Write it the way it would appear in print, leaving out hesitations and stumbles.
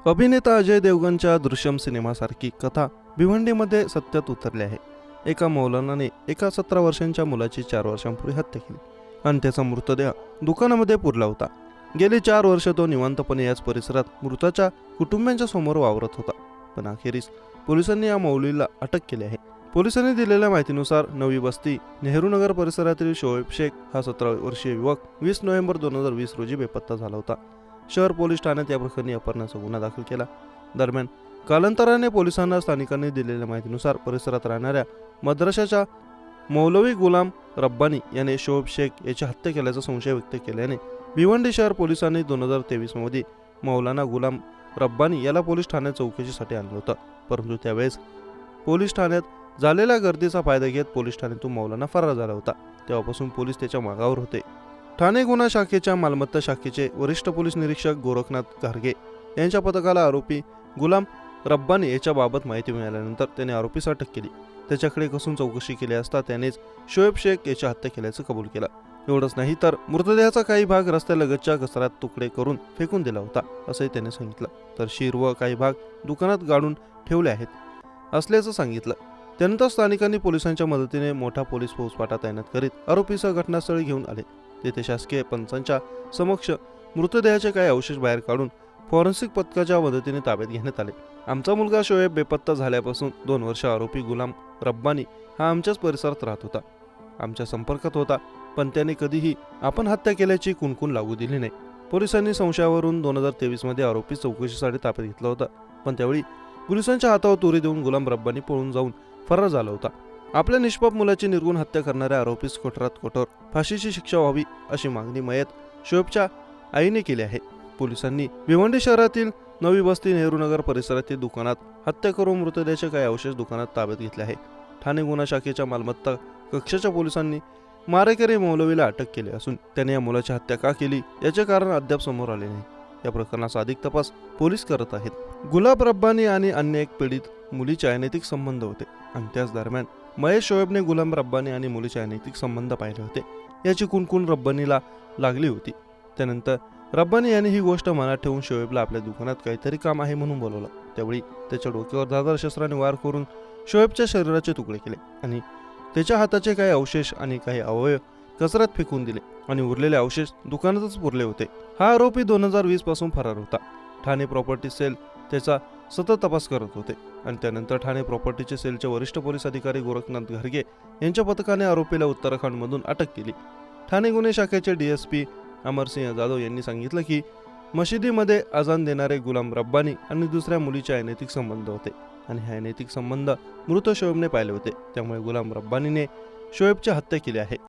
अभिनेता अजय देवगणच्या दृश्यम सिनेमासारखी कथा भिवंडीमध्ये सत्यात उतरली आहे. एका मौलानाने एका 17 वर्षांच्या मुलाची 4 वर्षांपूर्वी हत्या केली आणि त्याचा मृतदेह दुकानामध्ये पुरला होता. गेली 4 वर्ष तो निवांतपणे याच परिसरात मृताच्या कुटुंबियांच्या समोर वावरत होता. पण अखेरीस पोलिसांनी या मौलीला अटक केली आहे. पोलिसांनी दिलेल्या माहितीनुसार नवी बस्ती नेहरूनगर परिसरातील शोएब शेख हा 17 वर्षीय युवक 20 नोव्हेंबर 2020 रोजी बेपत्ता झाला होता. शहर पोलीस ठाण्यात या प्रकरणी अपहरणाचा गुन्हा दाखल केला. दरम्यान कालांतराने पोलिसांना स्थानिकांनी दिलेल्या माहितीनुसार परिसरात राहणाऱ्या मद्रशाच्या मौलवी गुलाम रब्बानी याने शोएब शेख याची हत्या केल्याचा संशय व्यक्त केल्याने भिवंडी शहर पोलिसांनी 2023 मध्ये मौलाना गुलाम रब्बानी याला पोलीस ठाण्यात चौकशीसाठी आणलं होतं. परंतु त्यावेळेस पोलीस ठाण्यात झालेल्या गर्दीचा फायदा घेत पोलीस ठाण्यातून मौलाना फरार झाला होता. तेव्हापासून पोलीस त्याच्या मागावर होते. ठाणे गुन्हा शाखेच्या मालमत्ता शाखेचे वरिष्ठ पोलीस निरीक्षक गोरखनाथ घारगे यांच्या पथकाला आरोपी गुलाम रब्बानी याच्याबाबत माहिती मिळाल्यानंतर त्याने आरोपीस अटक केली. त्याच्याकडे कसून चौकशी केली असता त्यानेच शोएब शेख याची हत्या केल्याचं कबूल केलं. एवढंच नाही तर मृतदेहाचा काही भाग रस्त्यालगतच्या कचऱ्यात तुकडे करून फेकून दिला होता असंही त्याने सांगितलं. तर शीर व काही भाग दुकानात गाडून ठेवले आहेत असल्याचं सांगितलं. त्यानंतर स्थानिकांनी पोलिसांच्या मदतीने मोठा पोलीस फौजफाटा तैनात करीत आरोपीसह घटनास्थळी घेऊन आले. तेथे शासकीय पंचांच्या समक्ष मृतदेहाचे काही अवशेष बाहेर काढून फॉरेन्सिक पथकाच्या मदतीने ताब्यात घेण्यात आले. आमचा मुलगा शोएब बेपत्ता झाल्यापासून 2 वर्ष आरोपी गुलाम रब्बानी हा आमच्याच परिसरात राहत होता, आमच्या संपर्कात होता, पण त्याने कधीही आपण हत्या केल्याची कुणकुण लागू दिली नाही. पोलिसांनी संशयावरून 2023 मध्ये आरोपी चौकशीसाठी ताब्यात घेतला होता, पण त्यावेळी पोलिसांच्या हातावर तुरी देऊन गुलाम रब्बानी पळून जाऊन फरार झाला होता. आपल्या निष्पाप मुलाची निर्गुण हत्या करणाऱ्या आरोपीस कठोरात कठोर फाशीची शिक्षा व्हावी अशी मागणी मयत शोएबच्या आईने केली आहे. पोलिसांनी भिवंडी शहरातील नवी बस्ती नेहरूनगर परिसरातील दुकानात हत्या करून मृतदेहाचे काही अवशेष दुकानात ताब्यात घेतले आहे. ठाणे गुन्हा शाखेच्या मालमत्ता कक्षाच्या पोलिसांनी मारेकरी मौलवीला अटक केली असून त्याने या मुलाची हत्या का केली याचे कारण अद्याप समोर आले नाही. या प्रकरणाचा अधिक तपास पोलीस करत आहेत. गुलाब रब्बानी आणि अन्य एक पीडित मुलीचे अनैतिक संबंध होते आणि त्याच दरम्यान महेश शोएबने गुलाम रब्बानी आणि मुलीचे अनैतिक संबंध पाहिले होते. याची कुणकुण रब्बानीला लागली होती. त्यानंतर रब्बानी यांनी ही गोष्ट मनात ठेवून शोएबला आपल्या दुकानात काहीतरी काम आहे म्हणून बोलवलं. त्यावेळी त्याच्या डोक्यावर धारदार शस्त्राने वार करून शोएबच्या शरीराचे तुकडे केले आणि त्याच्या हाताचे काही अवशेष आणि काही अवयव कचऱ्यात फेकून दिले आणि उरलेले अवशेष दुकानातच पुरले होते. हा आरोपी 2020 पासून फरार होता. ठाणे प्रॉपर्टी सेल त्याचा सतत तपास करत होते आणि त्यानंतर ठाणे प्रॉपर्टीचे सेलचे वरिष्ठ पोलीस अधिकारी गोरखनाथ घारगे यांच्या पथकाने आरोपीला उत्तराखंडमधून अटक केली. ठाणे गुन्हे शाखेचे DSP अमरसिंह जाधव यांनी सांगितलं की मशिदीमध्ये अजान देणारे गुलाम रब्बानी आणि दुसऱ्या मुलीचे अनैतिक संबंध होते आणि हे अनैतिक संबंध मृत शोएबने पाहिले होते. त्यामुळे गुलाम रब्बानीने शोएबची हत्या केली आहे.